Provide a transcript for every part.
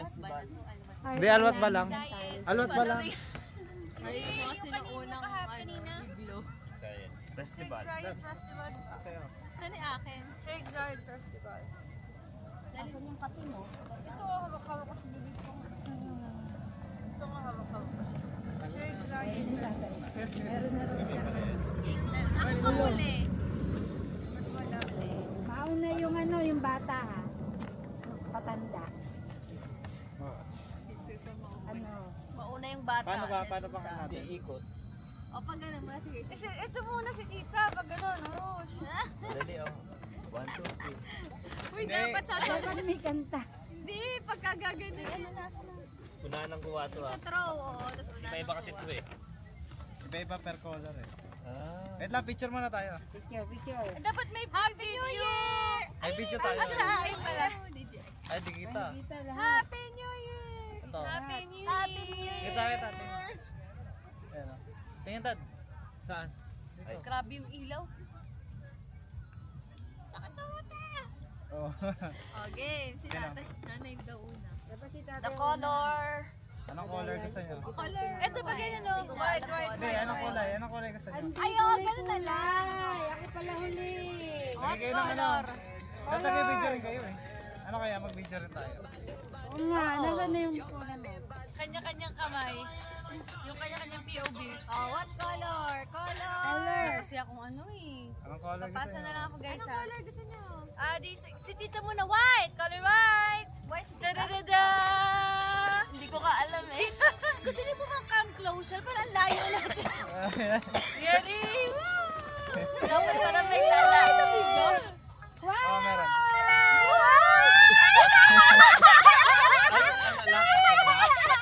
Hindi, alwat ba lang? Alwat ba lang? Ay, kasi nung unang biglo. Festival. Saan ni akin? Eggside Festival. Nasaan yung kape mo? Ito, hawak-hawak ko sa bibig ko. Ito nga hawak-hawak ko siya. Ako pa huli. Mauna yung ano, yung bata ha. Patanda. Ano? Mauna yung bata. Paano ba natin? Ikot. O, pag ganun muna, sige. Ito muna si Tita, pag gano'n, Rosh. Dali oh. 1, 2, 3. Uy, dapat sasabi. Dapat may kanta. Hindi, pagka gaganin. Ano, nasa na? Unahan ng kuha to ah. Throw, oo. Tapos una Iba-iba kasi ito eh. Iba-iba per color eh. Ah. Wait lang, picture muna tayo. Picture. Dapat may Happy New Year! Ay, video tayo. Asa, ay pala. Ay, di kita. Kita lahat. Happy New Year! Ito. Happy New Year! Happy New Year! Kita, kita. Ayan o. Tingin, Tad. Saan? Dito. Grabe yung ilaw. Tsaka tawata. Oh. O, game. Si Sino? nanay daw una. Dapat si tatay The una. color. Anong color gusto niyo? Color. Ito ba ganyan no? White, white, Hindi, anong kulay? Anong kulay gusto niyo? Ay, oo, ganun na lang. Ay, ako pala huli. Hot Bigay ng ano. color. Tatagay video rin kayo eh. Ano kaya mag-video rin tayo? Oo nga, nasaan na yung kunan mo? Kanya-kanyang kamay. Yung kanya-kanyang POV. Oh, what color? Color. Color. Kasi akong ano eh. Anong color gusto Papasa na niyo? lang ako guys. Anong color gusto niyo? Si tita mo na white. Color white. White. Da-da-da-da. Hindi ko ka alam eh. Gusto niyo po bang come closer? Parang layo natin. Yari! Woo! Dapat parang may tala. Sa video? Oo, meron.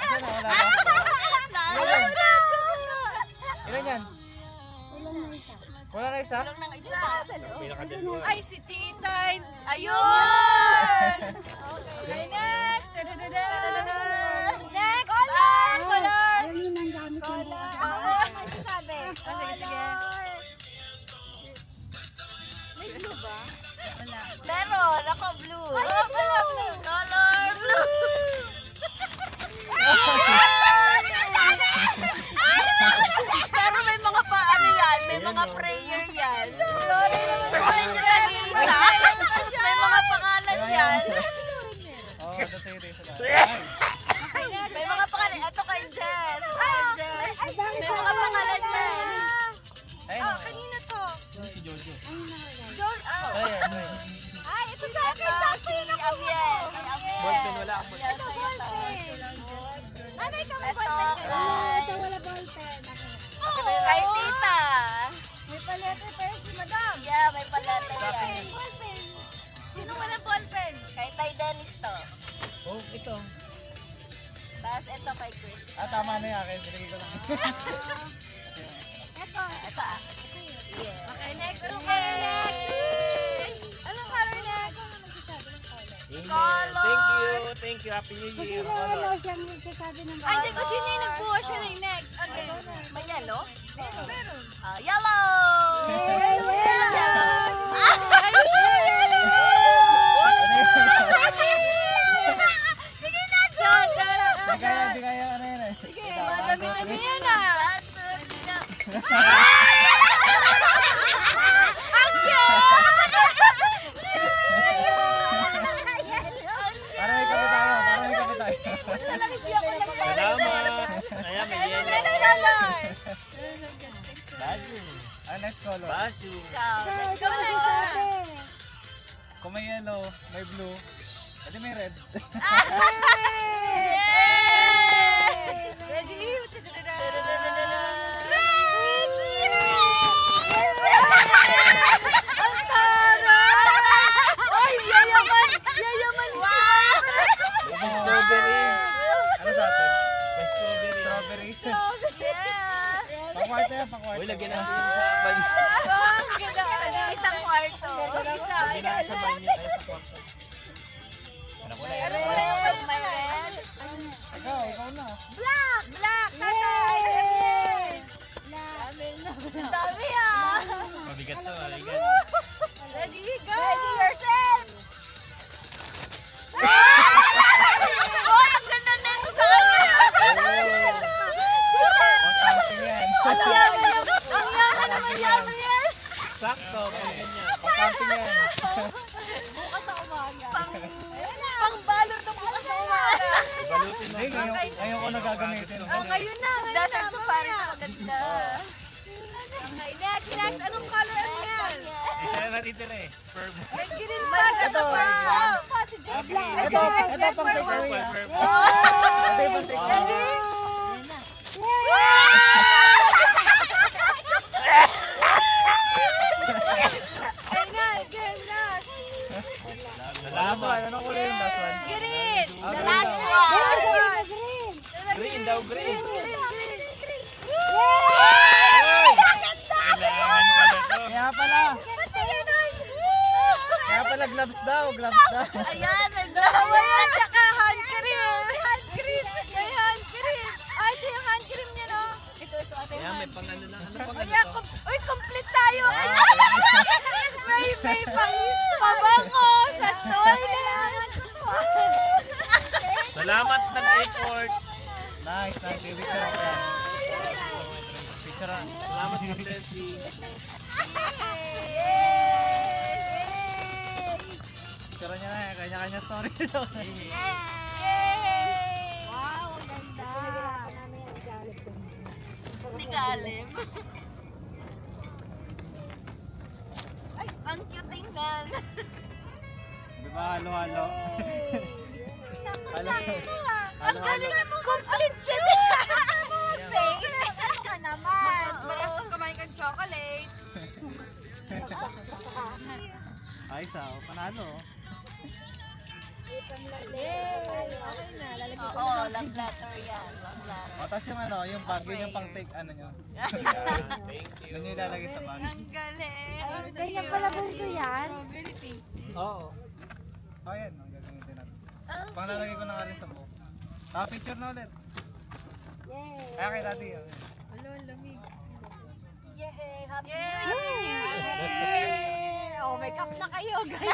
Asan na? Wala ba? Ilan yan? Wala na isa? Walang nang isa. Pinakadalawa. Ay, si Titay! Ayun! Okay, next! Da-da-da-da! Next! Color! Ayun yun ang gamit ko. Ako may sasabi. Sige, sige. May blue ba? Wala. Meron! Ako blue. Wala blue. Color blue! Pero may mga paano yan, may mga prayer yan. Sorry naman po yung kanisa. May mga pangalan yan. Oo, datiri sila. May mga pangalan. Ito kay Jess. May mga pangalan yan. Ayun. Kanina to. Si Jojo. Joel. Ayun, ayun. Ay, ito sa akin. Sa akin. Amiel. Ballpen wala ako. Ito ballpen. Ano ikaw may Ito ballpen? wala ballpen. Kay tita. May palete pero si madam. Yeah, may palete yan. Sino walang ballpen? Kay Tay Dennis to. Oh, ito. Tapos ito kay Chris. Tama na yung akin. Binigay ko lang. Ito. Ito ah. Yeah. Okay, next. Anong color next? Anong color next? Color. Thank you. Thank you. Happy New Kasi Year. wala siyang nagsasabi ng Ay, hindi ko sino yung nagbuha siya na yung next. Okay. May yellow? Meron. Yellow! Yellow! Sige na, John! Di kaya ano yun eh. Sige, madami-dami yan ah. Ang Para may kapit tayo. Para may kapit tayo. Salamat. Ayan, may yellow. Basu. Next color. Basu. Next Ikaw color. nagsasabi. Kung may yellow, may blue, edi may red. Ready? Ang tara! Ay, yayaman! Yayaman! Strawberry. Ano sa atin? May strawberry. Strawberry. Yeah! Pang-kwarto yan, pang-kwarto. Uy, lagyan natin sa banyo. Ang ganda! Isang kwarto. Isa. Lagyan natin sa banyo. Ay, sa kwarto. Ano ko na yan? Ano wala yung pag may red? Ikaw na. Black! Black! Tatay! Sabihin! Ang dami ah! Mabigat to, mabigat. Ready? Go! Ready yourself! Ay, ngayon ko nagagamitin. Oh, ngayon na. Dasal sa pare na maganda. Okay, next. Anong color ang yan? Kaya natitira eh. Purple. May green pa. Ito pa. Si Jess lang. Ito pang takeaway. Purple. Ito yung pang takeaway. Last one. Ano kulay yung last one? Green. The green last daw. one. Green daw, green. Kaya pala. Kaya pala gloves daw. Ayan, may dalawa yan. Tsaka hand cream. May hand cream. Ay, ito yung hand cream niya, no? Ito, ate. Ayan, may pang ano na. Ano pang Uy, ano to? uy, complete tayo. may pang pabango sa toilet. Salamat nag-airport. Nice. Picture ako yan. Picture ako. Salamat sa blessing. Picture niya na yan. Kanya-kanya story. Yay! Wow, ang ganda. Hindi ka alim. Ay, ang cute tingnan. Di ba? Halo-halo. Sakto-sakto ah. Ang Halo-halo. galing mo. Complete set. Face. Ano ka naman? Balas kumain kang chocolate. Ayos ah. Panalo. Yay! Okay na, lalagay ko. Oo, love letter yan. Love letter. O, tapos yung ano, yung bag, yun yung pang take ano nyo. Thank you. Doon yung ilalagay sa bag. Ang galing. Ganyan pala bunso yan. Oo. O, yan. Ang gagamitin natin. Panglalagay ko na nga rin sa buhok. Picture na ulit. Yay! Kaya kay daddy. Yay! Happy New Year! Oh, may cup na kayo, guys.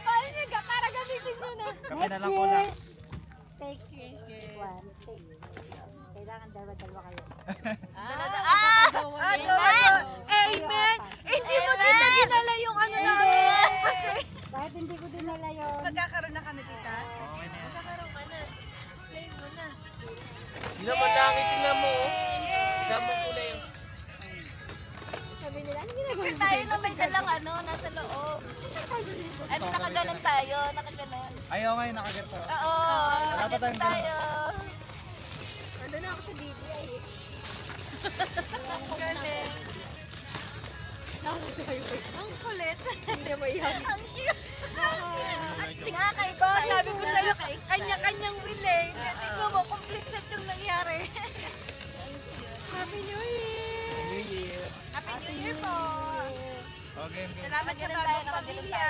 Paano nyo ka? Para gamitin nyo na. Kape na lang ko lang. Take one. Kailangan dalawa kayo. Amen! Hindi mo tita dinala yung ano namin. Kasi Kahit hindi ko dinala yun. magkakaroon na kami, tita. Okay na yan. Magkakaroon ka na. Play mo na. Hindi naman tingnan mo. Tingnan mo kulay. Sabi nila, ano ginagawa mo? Tayo na may dalang ano, nasa loob. Ano, nakaganon tayo, nakaganon. Ayaw nga yung nakagat ko. Oo, Wala pa tayong tayo. Ano na ako sa BBI eh. Ang galing. Ang kulit. Hindi mo yan. Ang cute. Nakakaiba. Sabi ko sa'yo, kanya-kanyang bili. Tingnan mo, complete set yung nangyari. Happy New Year! New Year. Happy New Year po! Okay. Salamat sa bagong pamilya.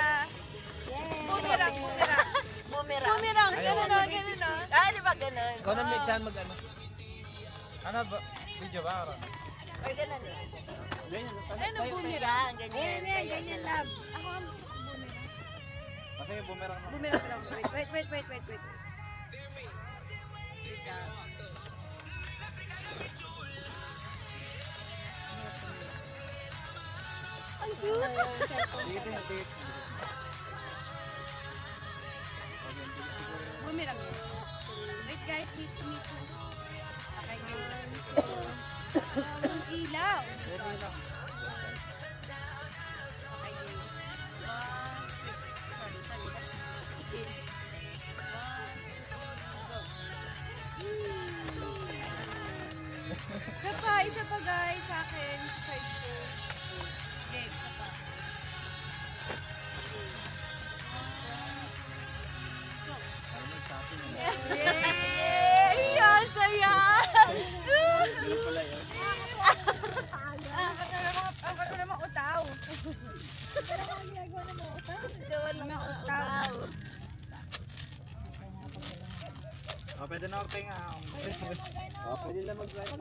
Bumirang. Bumirang. Ganun na, ganun na. Ah, di ba ganun? Ikaw na may chan mag-ano. Ano ba? Video ba? Aron? Or ganun eh. Ganyan. Ano bumirang? Ganyan. Ganyan lang. Ako ang Kasi bumerang na. bumirang lang. Wait. Ang cute. Tigit. Bumirang. Wait guys, meet. Okay, ang ilaw. Okay, Isa pa guys, sa akin, sa side ko. Okay, isa pa. Yay! Yan, saya! Ganun pala yun. Ang kato naman utaw. Ang ginagawa naman utaw. Naman utaw. O, pwede na magpahinga. Pwede lang mag-drive.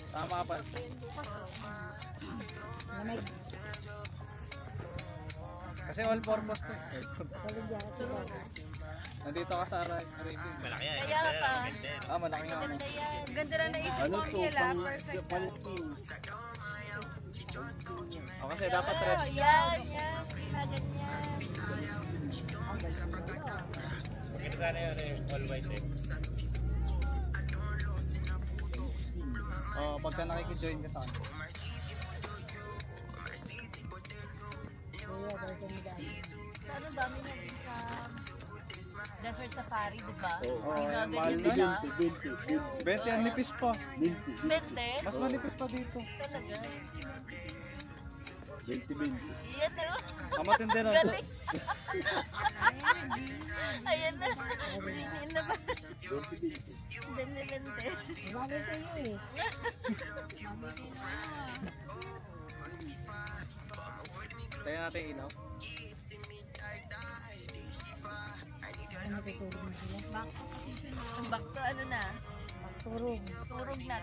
Tama pa. Kasi all purpose to. Nandito ka sa Arabic. Malaki yan. Kaya ka. Malaki nga. Ganda yan. Ganda na naisip mo, Angela. Perfect na. Kasi dapat red. Yan. Na ganyan. Ito sana yun all white eh. Pagka nakikijoin ka sa akin. Sa ano dami na din sa Desert Safari, di ba? Mahal Ginaganyan na. nila. 20 ang nipis pa. 20? Mas manipis pa dito. Talaga. 20. Yan na. Ang matindi nun. Galing. Ayan na. Diniin na ba? Dende. Bagay sa iyo eh. Tayo natin yung ilaw. Ang back to ano na? Turog. Turog na.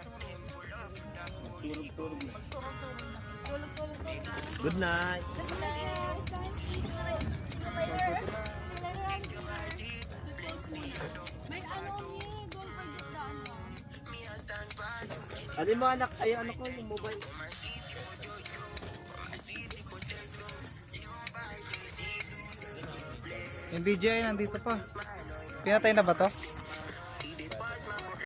Turog-turog na. Turog na. Tulog na. Good night. May ano niya, don't forget na ano. Ano yung mga anak? Ay, ano ko yung mobile. Yung DJI nandito pa. Pinatay na ba to?